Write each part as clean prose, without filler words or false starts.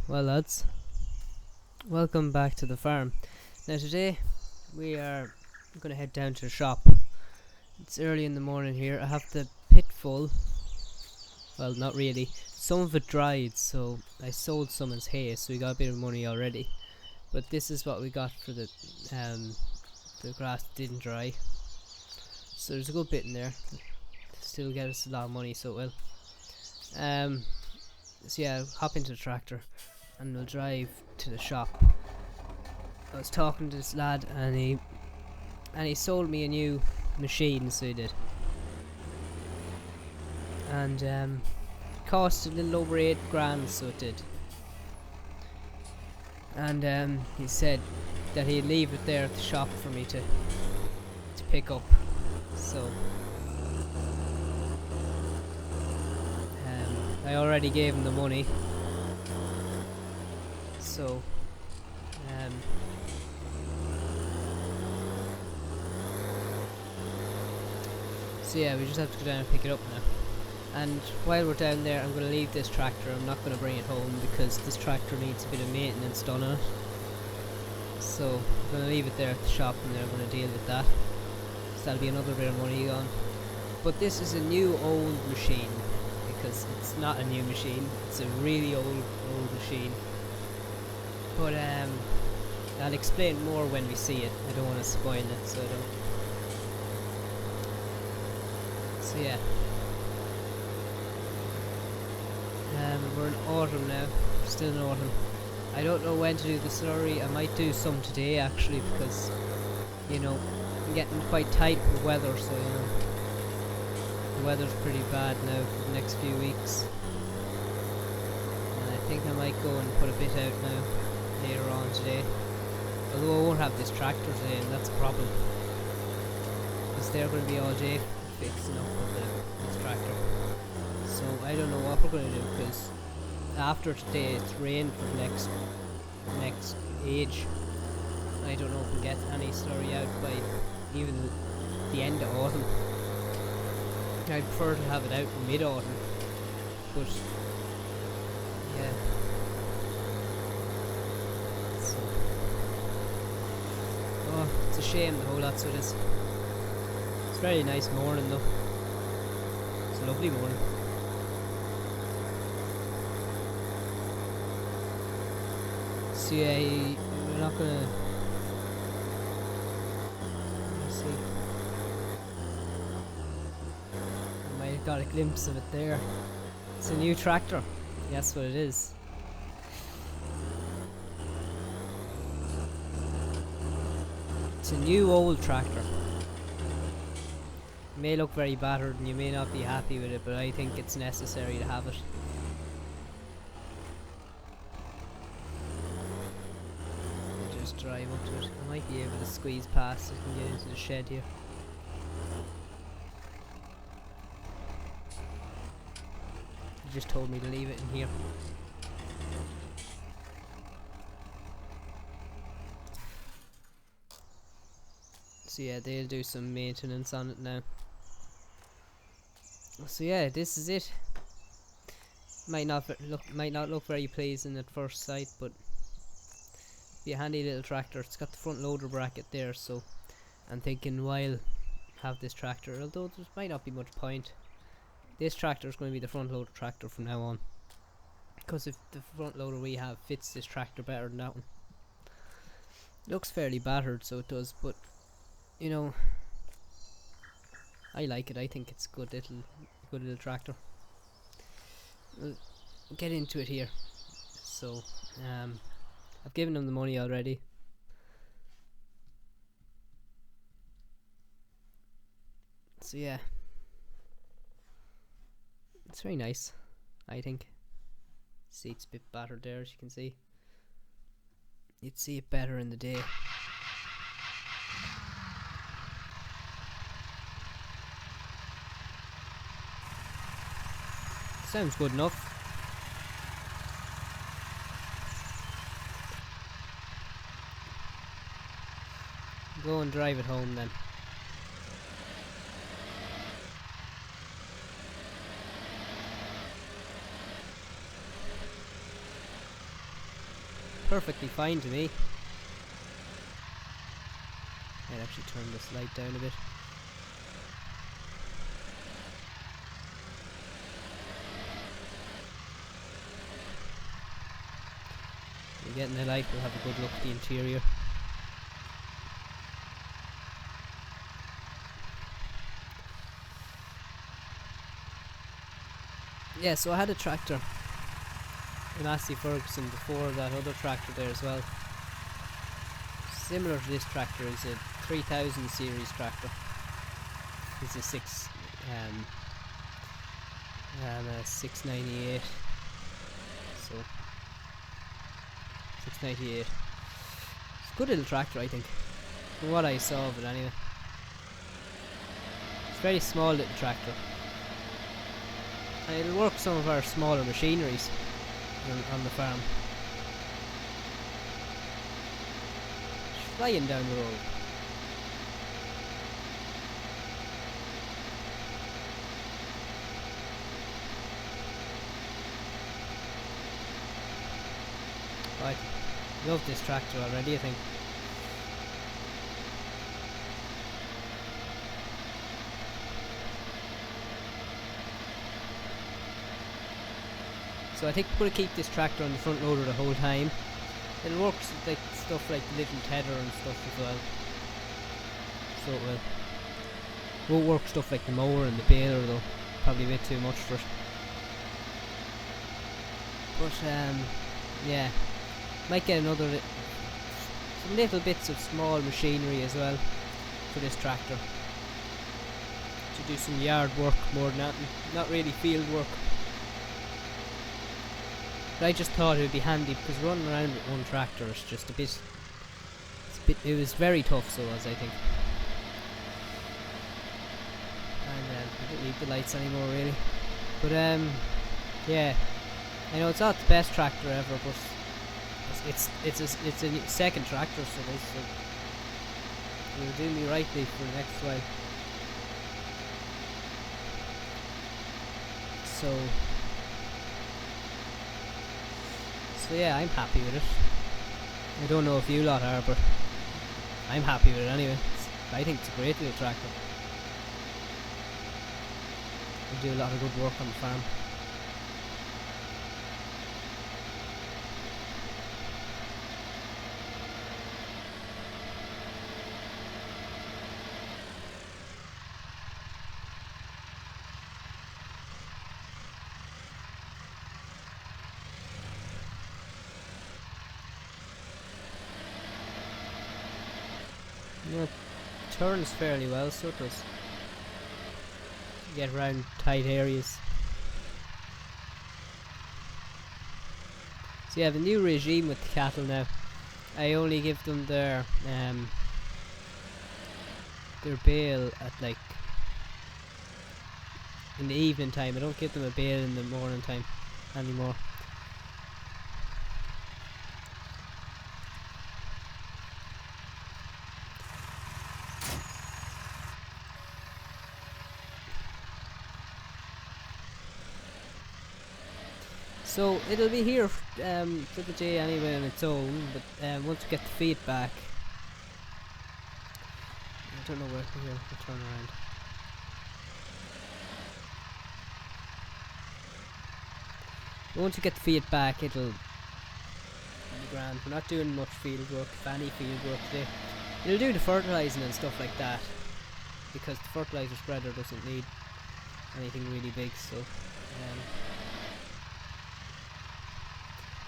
Well lads, welcome back to the farm. Now today we are going to head down to the shop. It's early in the morning here. I have the pit full. Well, not really. Some of it dried, so I sold some as hay, so we got a bit of money already. But this is what we got for the grass didn't dry. So there's a good bit in there. Still get us a lot of money, so it will. So yeah, I'll hop into the tractor and we'll drive to the shop. I was talking to this lad and he sold me a new machine, so he did. And it cost a little over 8 grand, so it did. And he said that he'd leave it there at the shop for me to pick up. So I already gave him the money. So so yeah, we just have to go down and pick it up now. And while we're down there, I'm going to leave this tractor. I'm not going to bring it home because this tractor needs a bit of maintenance done on it. So I'm going to leave it there at the shop and they're going to deal with that. So that'll be another bit of money gone. But this is a new old machine, because it's not a new machine, it's a really old machine. But I'll explain more when we see it. I don't want to spoil it, so I don't. So yeah. We're in autumn now, still in autumn. I don't know when to do the slurry. I might do some today actually, because you know, I'm getting quite tight with weather, so you know, the weather's pretty bad now for the next few weeks. And I think I might go and put a bit out now later on today. Although I won't have this tractor today, and that's a problem, because they're going to be all day fixing up with this tractor. So I don't know what we're going to do, because after today it's rain for the next age. I don't know if we'll get any slurry out by even the end of autumn. I'd prefer to have it out in mid-autumn, but yeah. So, oh, it's a shame the whole lot of this. It's a very nice morning though. It's a lovely morning. So yeah, we're not gonna. Let's see. I might have got a glimpse of it there. It's a new tractor. That's what it is. It's a new old tractor. It may look very battered and you may not be happy with it, but I think it's necessary to have it. Just drive up to it. I might be able to squeeze past it and get into the shed here. He just told me to leave it in here. So yeah, they'll do some maintenance on it now. So yeah, this is it. Might not look very pleasing at first sight, but be a handy little tractor. It's got the front loader bracket there, so I'm thinking while have this tractor, although there might not be much point. This tractor is going to be the front loader tractor from now on, because if the front loader we have fits this tractor better than that one. It looks fairly battered, so it does, but you know, I like it. I think it's a good little tractor. We'll get into it here. So I've given them the money already. So yeah, it's very nice, I think. Seat's a bit battered there, as you can see. You'd see it better in the day. Sounds good enough. Go and drive it home then. perfectly fine to me. I'd actually turn this light down a bit. We're getting the light, we'll have a good look at the interior. Yeah, so I had a tractor, an Massey Ferguson, before that other tractor there as well. Similar to this tractor is a 3000 series tractor. It's a 698. So 698. It's a good little tractor, I think, from what I saw of it anyway. It's a very small little tractor. And it'll work some of our smaller machineries on the farm. It's flying down the road. I love this tractor already, I think. So I think we're going to keep this tractor on the front loader the whole time. It'll work like stuff like the little tether and stuff as well. So it will. Won't work stuff like the mower and the baler though. Probably a bit too much for it. But yeah. Might get some little bits of small machinery as well for this tractor. To do some yard work more than that. Not really field work. But I just thought it would be handy because running around with one tractor is just it was very tough, so as I think. And I don't need the lights anymore really. But yeah, I know it's not the best tractor ever, but it's a second tractor, so it'll do me rightly for the next while. So yeah, I'm happy with it. I don't know if you lot are, but I'm happy with it anyway. I think it's a great little tractor. It'll do a lot of good work on the farm. Yeah, turns fairly well, so it does. Get around tight areas. So you have a new regime with the cattle now. I only give them their bale at like in the evening time. I don't give them a bale in the morning time anymore. So it'll be here for the day anyway on its own, but once we get the feed back, I don't know where we'll turn around. Once we get the feed back, it'll be grand. We're not doing much field work, if any field work today. It'll do the fertilising and stuff like that, because the fertiliser spreader doesn't need anything really big, so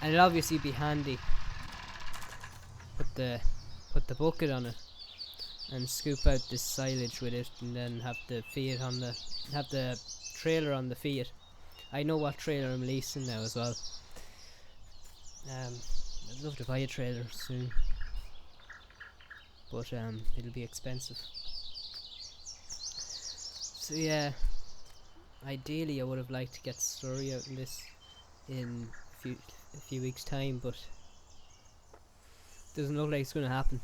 and it'll obviously be handy. Put the bucket on it and scoop out this silage with it, and then have the trailer on the feed. I know what trailer I'm leasing now as well. I'd love to buy a trailer soon, but it'll be expensive. So yeah, ideally I would have liked to get slurry out in this in a few weeks time, but doesn't look like it's going to happen.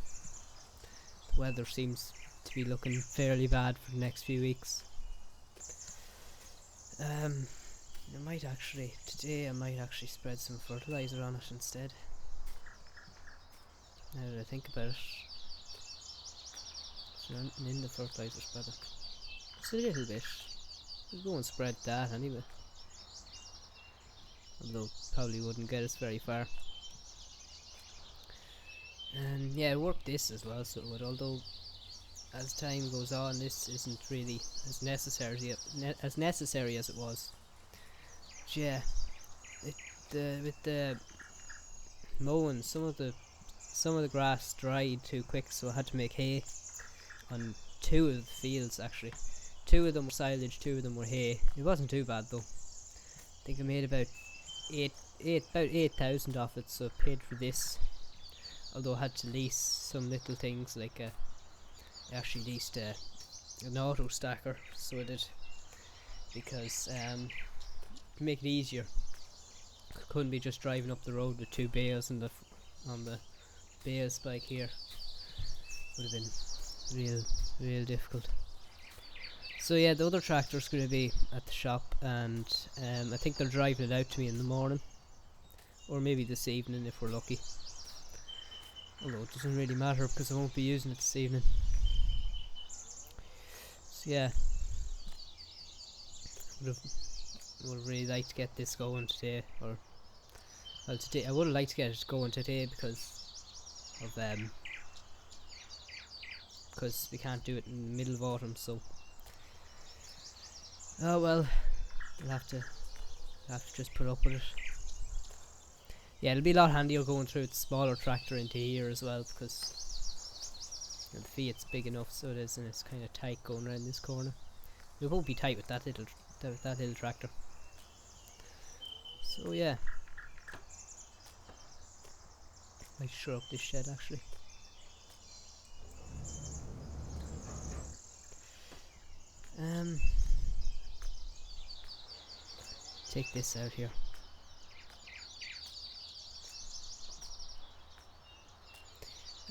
The weather seems to be looking fairly bad for the next few weeks. Today I might actually spread some fertilizer on it instead. Now that I think about it, is there anything in the fertilizer spreader? Just a little bit. We'll go and spread that anyway. Although probably wouldn't get us very far. And yeah, I worked this as well, so it would, although as time goes on this isn't really as necessary as it was. But yeah, with the mowing, some of the grass dried too quick, so I had to make hay on 2 of the fields actually. 2 of them were silage, 2 of them were hay. It wasn't too bad though. I think I made about 8,000 off it, so I paid for this. Although I had to lease some little things, like I actually leased an auto stacker, so I did, because to make it easier. Couldn't be just driving up the road with 2 bales on the bale spike here. Would have been real difficult. So yeah, the other tractor's going to be at the shop, and I think they're driving it out to me in the morning, or maybe this evening if we're lucky. Although it doesn't really matter because I won't be using it this evening. So yeah, would really like to get this going today, or well, today I would have liked to get it going today because we can't do it in the middle of autumn. So oh well, we'll have to just put up with it. Yeah, it'll be a lot handier going through the smaller tractor into here as well, because the Fiat's big enough, so it is, and it's kind of tight going around this corner. It won't be tight with that little tractor. So yeah, I might shore up this shed actually. Take this out here.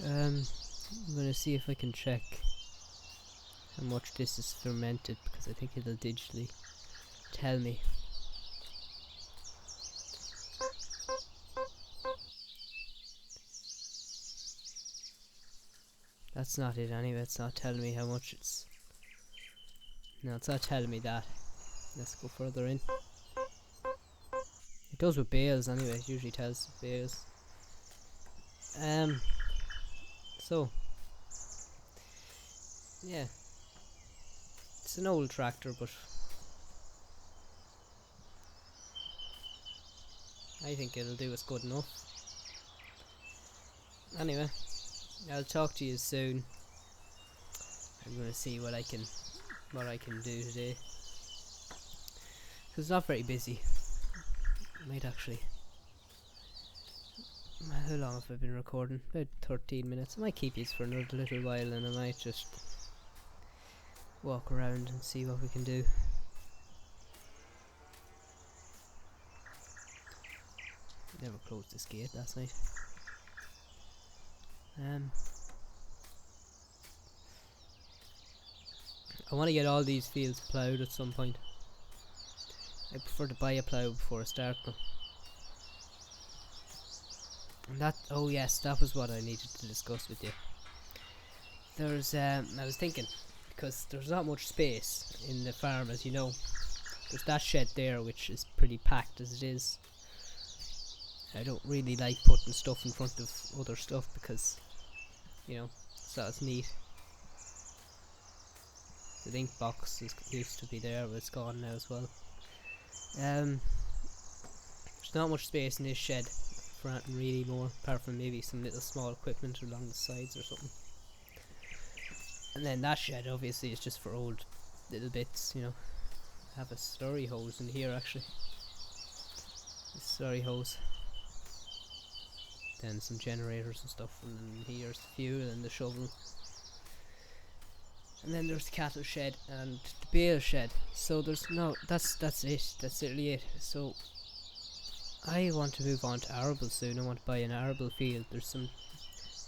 I'm gonna see if I can check how much this is fermented, because I think it'll digitally tell me. That's not it anyway, it's not telling me how much it's... No, it's not telling me that. Let's go further in. It does with bales anyway, it usually tells bales. So yeah, it's an old tractor, but I think it'll do us good enough. Anyway, I'll talk to you soon. I'm gonna see what I can do today, because it's not very busy. I might actually... How long have I been recording? About 13 minutes. I might keep these for another little while, and I might just walk around and see what we can do. Never closed this gate last night. I want to get all these fields ploughed at some point. I prefer to buy a plough before I start them. And that, oh yes, that was what I needed to discuss with you. There's, I was thinking, because there's not much space in the farm, as you know. There's that shed there, which is pretty packed as it is. I don't really like putting stuff in front of other stuff, because, you know, so it's neat. The ink box used to be there, but it's gone now as well. There's not much space in this shed for anything really more, apart from maybe some little small equipment along the sides or something. And then that shed obviously is just for old little bits, you know. I have a slurry hose in here actually. A slurry hose. Then some generators and stuff, and then here's the fuel and the shovel. And then there's the cattle shed and the bale shed. So there's no, that's it, that's literally it. So I want to move on to arable soon. I want to buy an arable field. There's some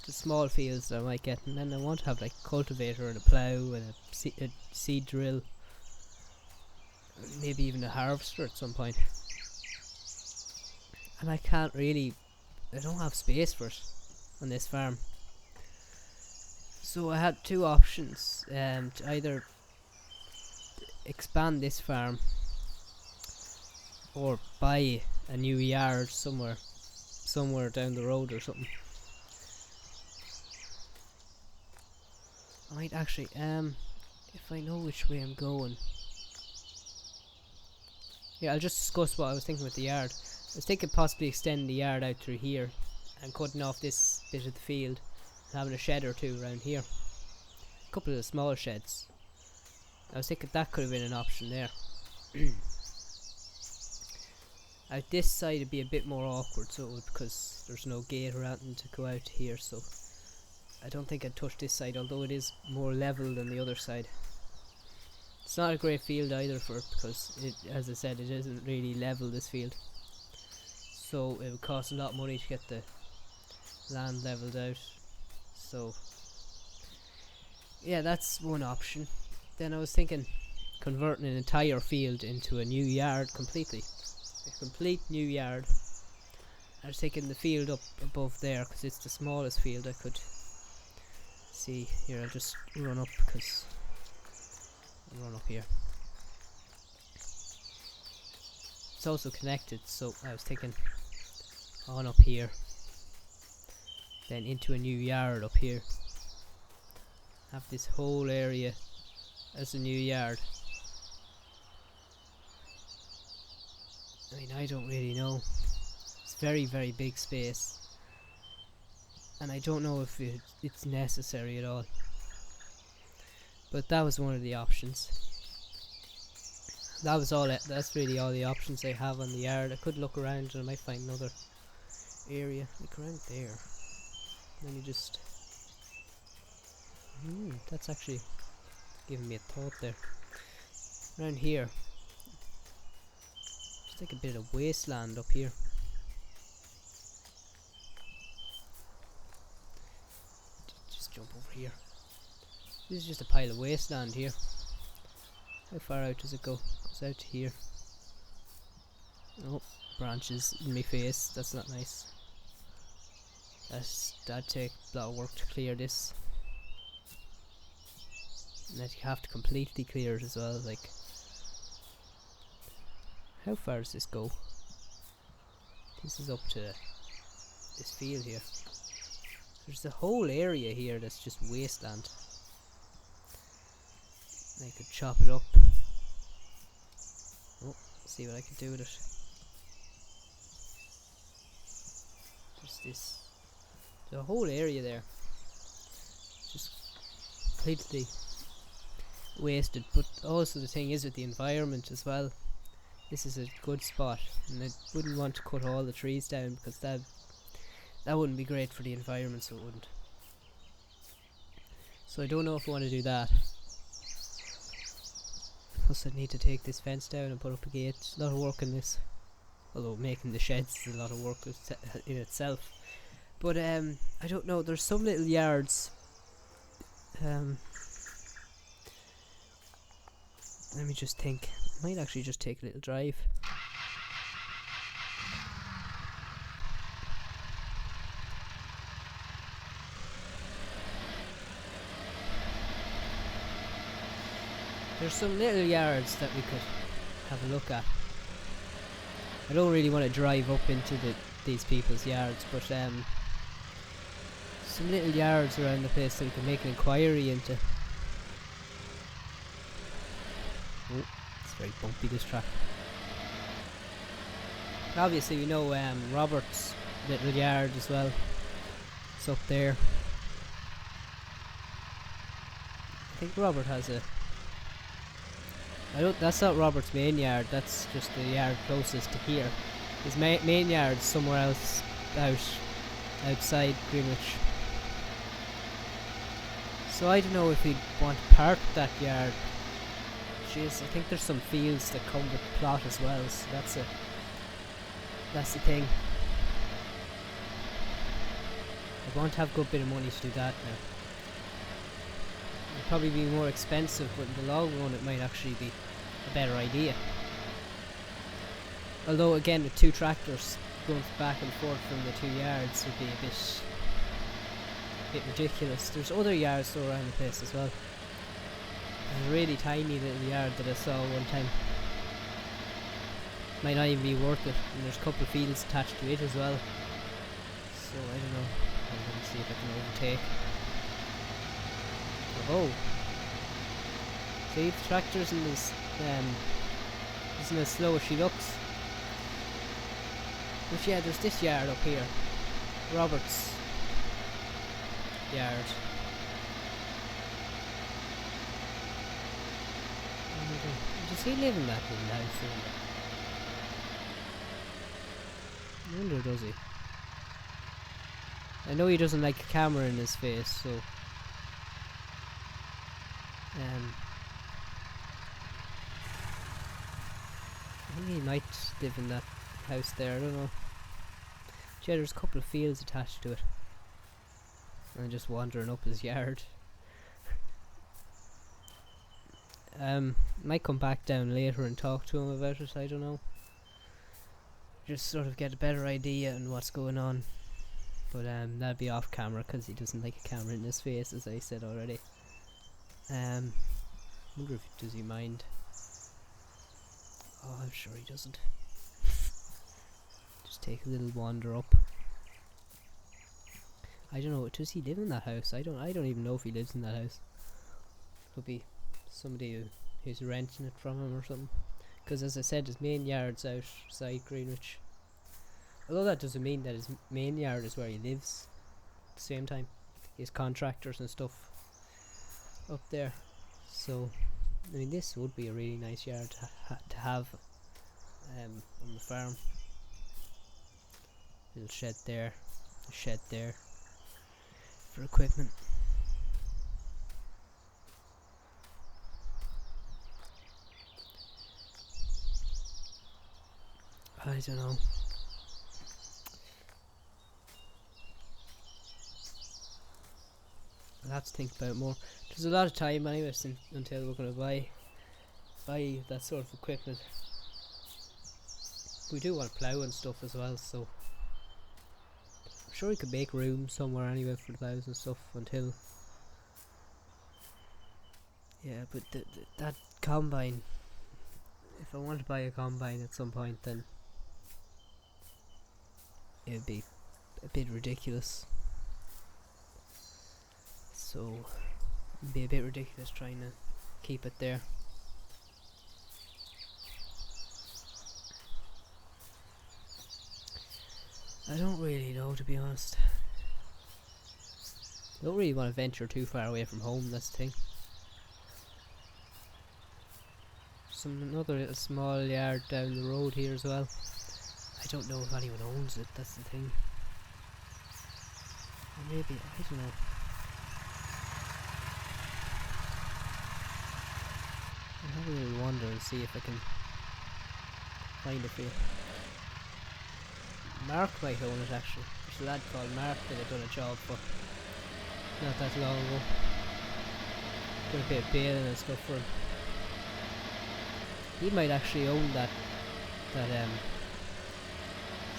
small fields that I might get, and then I want to have like a cultivator and a plough and a seed drill, maybe even a harvester at some point. And I can't really, I don't have space for it. on this farm. So I had two options, to either expand this farm or buy a new yard somewhere down the road or something. I might actually, if I know which way I'm going. Yeah, I'll just discuss what I was thinking with the yard. I was thinking possibly extending the yard out through here and cutting off this bit of the field and having a shed or two around here. A couple of the small sheds. I was thinking that could have been an option there. Out this side it'd be a bit more awkward, so it would, because there's no gate or anything to go out here, so I don't think I'd touch this side, although it is more level than the other side. It's not a great field either for it, because it, as I said, it isn't really level, this field. So it would cost a lot of money to get the land leveled out. So yeah, that's one option. Then I was thinking converting an entire field into a new yard completely. A complete new yard. I was taking the field up above there because it's the smallest field I could see. Here, I'll just run up because I'll run up here. It's also connected, so I was thinking on up here, then into a new yard up here. Have this whole area as a new yard. I mean, I don't really know. It's very, very big space, and I don't know if it's necessary at all. But that was one of the options. That was all. That's really all the options I have on the yard. I could look around and I might find another area, like around there. Let me just. That's actually giving me a thought there. Around here. It's like a bit of wasteland up here. Just jump over here. This is just a pile of wasteland here. How far out does it go? It goes out to here. Oh, branches in my face. That's not nice. That'd take a lot of work to clear this. And that you have to completely clear it as well. Like, how far does this go? This is up to this field here. There's a whole area here that's just wasteland. I could chop it up. Oh, see what I can do with it. There's this. The whole area there. Just completely wasted. But also the thing is with the environment as well. This is a good spot, and I wouldn't want to cut all the trees down because that wouldn't be great for the environment, so it wouldn't. So I don't know if I want to do that. Plus I'd need to take this fence down and put up a gate. There's a lot of work in this. Although making the sheds is a lot of work in itself. But I don't know, there's some little yards. Let me just think. I might actually just take a little drive. There's some little yards that we could have a look at. I don't really want to drive up into these people's yards, but some little yards around the place that we can make an inquiry into. Oh, it's very bumpy, this track. Obviously we know Robert's little yard as well. It's up there. I think Robert has a... that's not Robert's main yard, that's just the yard closest to here. His main yard's somewhere else outside Greenwich. So I don't know if he'd want to park that yard. Jeez, I think there's some fields that come with the plot as well, so that's the thing. I want to have a good bit of money to do that now. It'll probably be more expensive, but in the long run it might actually be a better idea. Although again, with two tractors going back and forth from the 2 yards would be a bit bit ridiculous. There's other yards though around the place as well. There's a really tiny little yard that I saw one time. Might not even be worth it, and there's a couple of fields attached to it as well. So I don't know. I'm going to see if I can overtake. Oh! See, the tractor isn't as slow as she looks. But yeah, there's this yard up here. Robert's yard. Does he live in that little house? I wonder, does he? I know he doesn't like a camera in his face, so I think he might live in that house there, I don't know. But yeah, there's a couple of fields attached to it. And just wandering up his yard. Might come back down later and talk to him about it, I don't know. Just sort of get a better idea on what's going on. But that'll be off camera because he doesn't like a camera in his face, as I said already. Wonder if does he mind. Oh, I'm sure he doesn't. Just take a little wander up. I don't know, does he live in that house? I don't even know if he lives in that house. Could be somebody who's renting it from him or something. Because as I said, his main yard's outside Greenwich. Although that doesn't mean that his main yard is where he lives. At the same time, he has contractors and stuff up there. So, I mean, this would be a really nice yard to have on the farm. Little shed there, a shed there for equipment. I don't know. I'll have to think about it more. There's a lot of time anyway until we're going to buy that sort of equipment. We do want to plough and stuff as well, so I'm sure we could make room somewhere anyway for the ploughs and stuff until. Yeah, but that combine, if I want to buy a combine at some point, then it would be a bit ridiculous. So it'd be a bit ridiculous trying to keep it there. I don't really know, to be honest. I don't really want to venture too far away from home, that's the thing. Another little small yard down the road here as well. I don't know if anyone owns it, that's the thing. Or maybe, I don't know. I'll have a little wander and see if I can find it for you. Mark might own it actually. There's a lad called Mark that I've done a job for not that long ago. Did a bit of baling and stuff for him. He might actually own that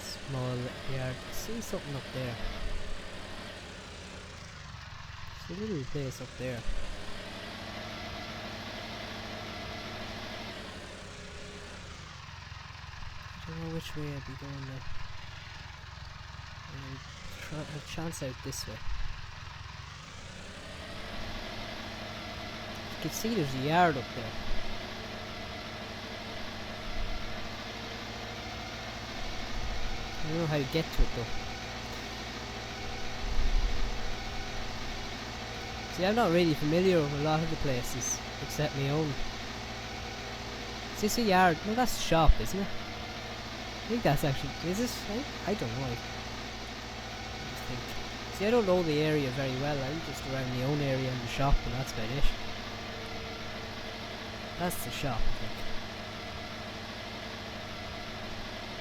small yard. See something up there. There's a little place up there. I don't know which way I'd be going now. Try a chance out this way. You can see there's a yard up there. I don't know how to get to it though. See, I'm not really familiar with a lot of the places except my own. Is this a yard? No, that's a shop, isn't it? I think that's actually, is it? I don't know. I just think. See, I don't know the area very well. I'm just around my own area and the shop, and that's about it. That's the shop, I think.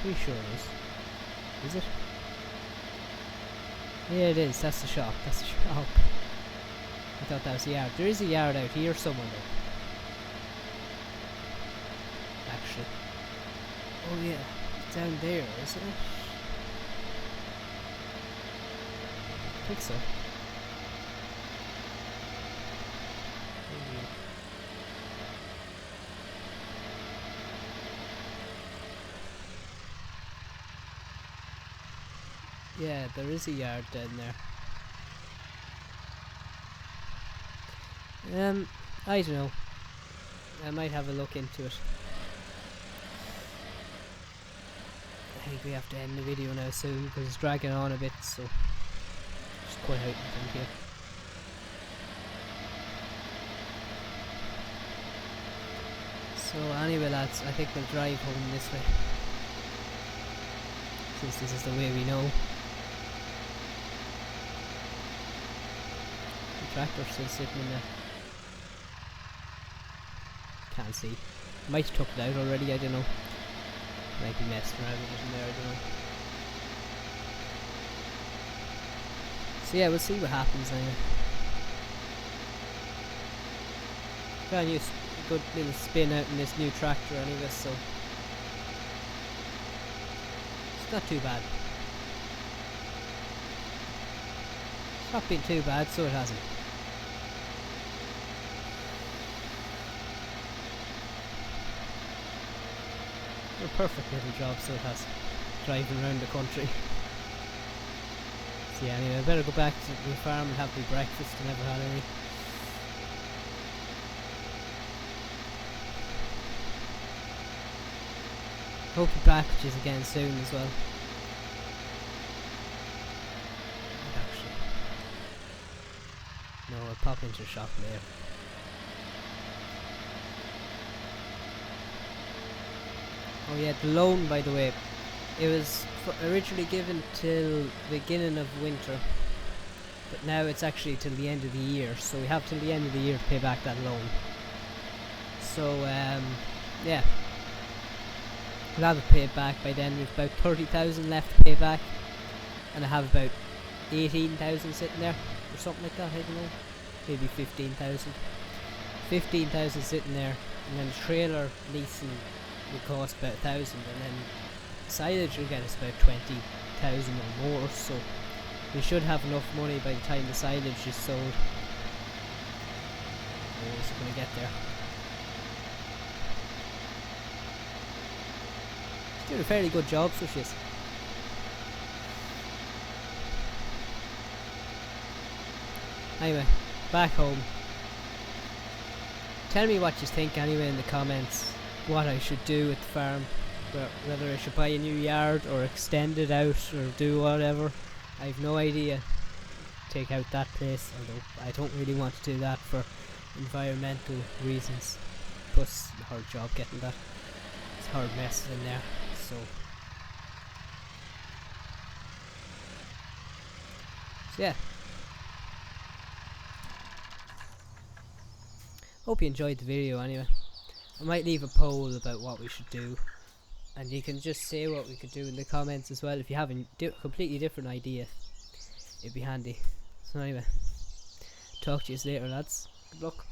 Pretty sure it is. Is it? Yeah, it is. That's the shop. That's the shop. I thought that was the yard. There is a yard out here somewhere though. Actually. Oh yeah. It's down there, isn't it? I think so. Yeah, there is a yard down there. I don't know. I might have a look into it. I think we have to end the video now soon because it's dragging on a bit, so just cut out anything here. So anyway lads, I think we'll drive home this way, since this is the way we know. The tractor's still sitting in there. Can't see. Might have took it out already, I don't know. Might be messing around with it in there, I don't know. So yeah, we'll see what happens anyway. Got a new good little spin out in this new tractor anyway, so it's not too bad. It's not been too bad, so it hasn't. A perfect little job, so it has, driving around the country. So yeah, anyway, I better go back to the farm and have my breakfast. I never had any. Hope to be back with you again soon as well. Actually, no, I'll pop into the shop later. Oh yeah, the loan, by the way, it was originally given till the beginning of winter, but now it's actually till the end of the year, so we have till the end of the year to pay back that loan. So yeah, we'll have it paid back by then. We've about 30,000 left to pay back, and I have about 18,000 sitting there, or something like that, I don't know, maybe 15,000. 15,000 sitting there, and then the trailer leasing will cost about 1,000, and then silage will get us about 20,000 or more, so we should have enough money by the time the silage is sold. Oh, is it going to get there? She's doing a fairly good job, so she is. Anyway, back home. Tell me what you think anyway in the comments. What I should do with the farm, whether I should buy a new yard or extend it out or do whatever. I have no idea. Take out that place, although I don't really want to do that for environmental reasons. Plus, a hard job getting that. It's a hard mess in there. So yeah. Hope you enjoyed the video anyway. I might leave a poll about what we should do, and you can just say what we could do in the comments as well if you have a completely different idea. It'd be handy. So anyway, talk to you later lads. Good luck.